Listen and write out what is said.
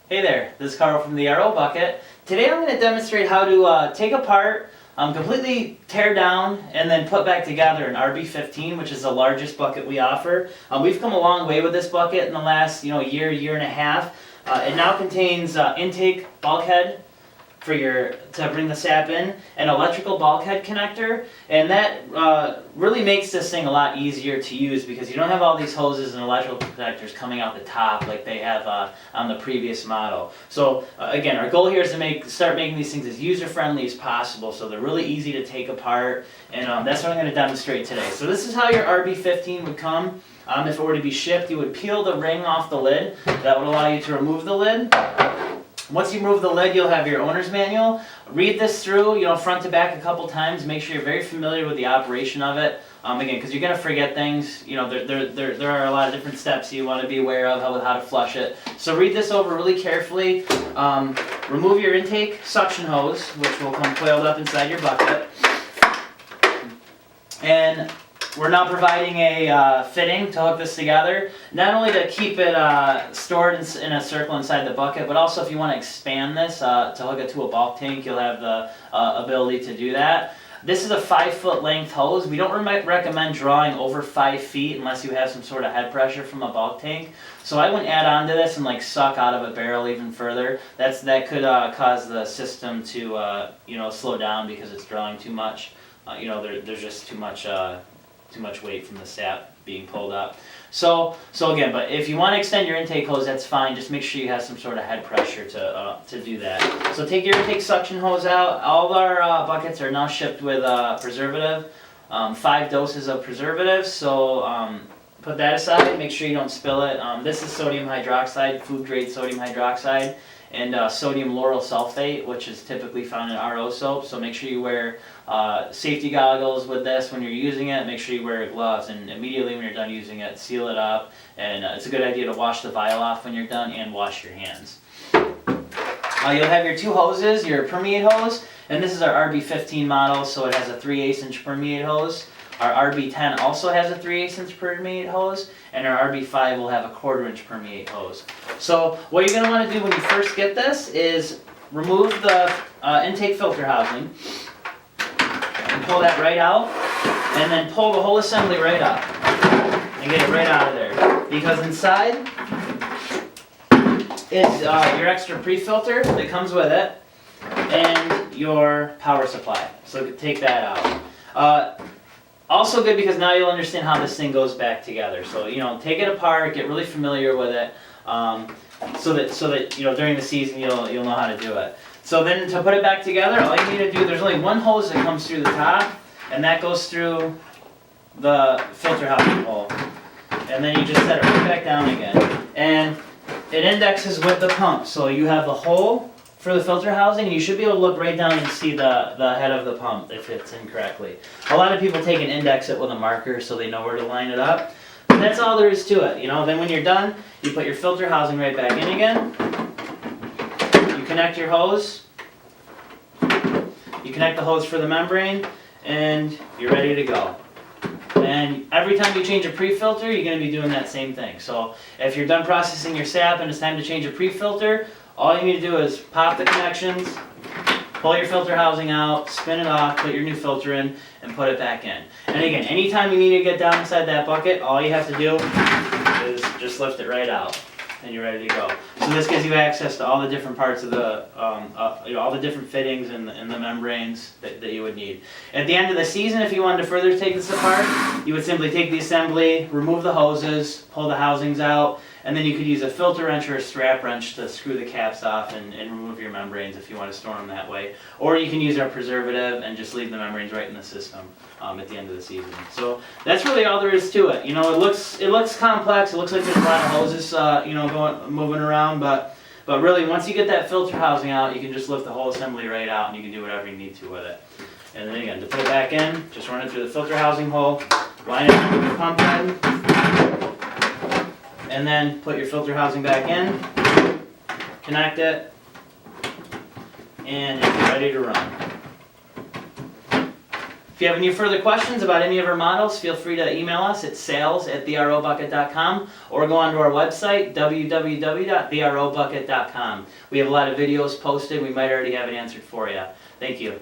Hey there, this is Carl from the RO Bucket. Today I'm going to demonstrate how to take apart, completely tear down, and then put back together an RB15, which is the largest bucket we offer. We've come a long way with this bucket in the last year and a half. It now contains intake bulkhead to bring the sap in, an electrical bulkhead connector, and that really makes this thing a lot easier to use because you don't have all these hoses and electrical connectors coming out the top like they have on the previous model. So again, our goal here is to start making these things as user-friendly as possible, so they're really easy to take apart, and that's what I'm going to demonstrate today. So this is how your RB15 would come. If it were to be shipped, you would peel the ring off the lid. That would allow you to remove the lid. Once you remove the lid, you'll have your owner's manual. Read this through, front to back a couple times. Make sure you're very familiar with the operation of it. Again, because you're going to forget things. There are a lot of different steps you want to be aware of with how to flush it. So read this over really carefully. Remove your intake suction hose, which will come coiled up inside your bucket. And we're now providing a fitting to hook this together, not only to keep it stored in a circle inside the bucket, but also if you want to expand this to hook it to a bulk tank, you'll have the ability to do that. This is a 5-foot length hose. We don't recommend drawing over 5 feet unless you have some sort of head pressure from a bulk tank. So I wouldn't add on to this and suck out of a barrel even further. That could cause the system to slow down because it's drawing too much. There's just too much weight from the sap being pulled up. So again, but if you want to extend your intake hose, that's fine. Just make sure you have some sort of head pressure to do that. So take your intake suction hose out. All of our buckets are now shipped with preservative, 5 doses of preservative. So put that aside. Make sure you don't spill it. This is sodium hydroxide, food grade sodium hydroxide, and sodium lauryl sulfate, which is typically found in RO soap. So make sure you wear safety goggles with this when you're using it. Make sure you wear gloves, and immediately when you're done using it, seal it up. And it's a good idea to wash the vial off when you're done and wash your hands. You'll have your 2 hoses, your permeate hose, and this is our RB15 model, so it has a 3/8 inch permeate hose. Our RB10 also has a 3/8 inch permeate hose, and our RB5 will have a 1/4 inch permeate hose. So what you're going to want to do when you first get this is remove the intake filter housing, and pull that right out, and then pull the whole assembly right up, and get it right out of there. Because inside is your extra pre-filter that comes with it, and your power supply. So take that out. Also good because now you'll understand how this thing goes back together. So take it apart, get really familiar with it, so that during the season you'll know how to do it. So then to put it back together, all you need to do, there's only one hose that comes through the top, and that goes through the filter housing hole. And then you just set it right back down again. And it indexes with the pump, so you have the hole for the filter housing, and you should be able to look right down and see the head of the pump if it's in correctly. A lot of people take and index it with a marker so they know where to line it up. But that's all there is to it. Then when you're done, you put your filter housing right back in again. You connect your hose. You connect the hose for the membrane, and you're ready to go. And every time you change a pre-filter, you're going to be doing that same thing. So if you're done processing your sap and it's time to change a pre-filter, all you need to do is pop the connections, pull your filter housing out, spin it off, put your new filter in, and put it back in. And again, anytime you need to get down inside that bucket, all you have to do is just lift it right out, and you're ready to go. So this gives you access to all the different parts of the, all the different fittings and the membranes that you would need. At the end of the season, if you wanted to further take this apart, you would simply take the assembly, remove the hoses, pull the housings out, and then you could use a filter wrench or a strap wrench to screw the caps off and remove your membranes if you want to store them that way. Or you can use our preservative and just leave the membranes right in the system at the end of the season. So that's really all there is to it. It looks complex. It looks like there's a lot of hoses moving around, but really once you get that filter housing out, you can just lift the whole assembly right out and you can do whatever you need to with it. And then again, to put it back in, just run it through the filter housing hole, line it up with your pump head, and then put your filter housing back in, connect it, and it's ready to run. If you have any further questions about any of our models, feel free to email us at sales@therobucket.com or go onto our website, www.therobucket.com. We have a lot of videos posted. We might already have it answered for you. Thank you.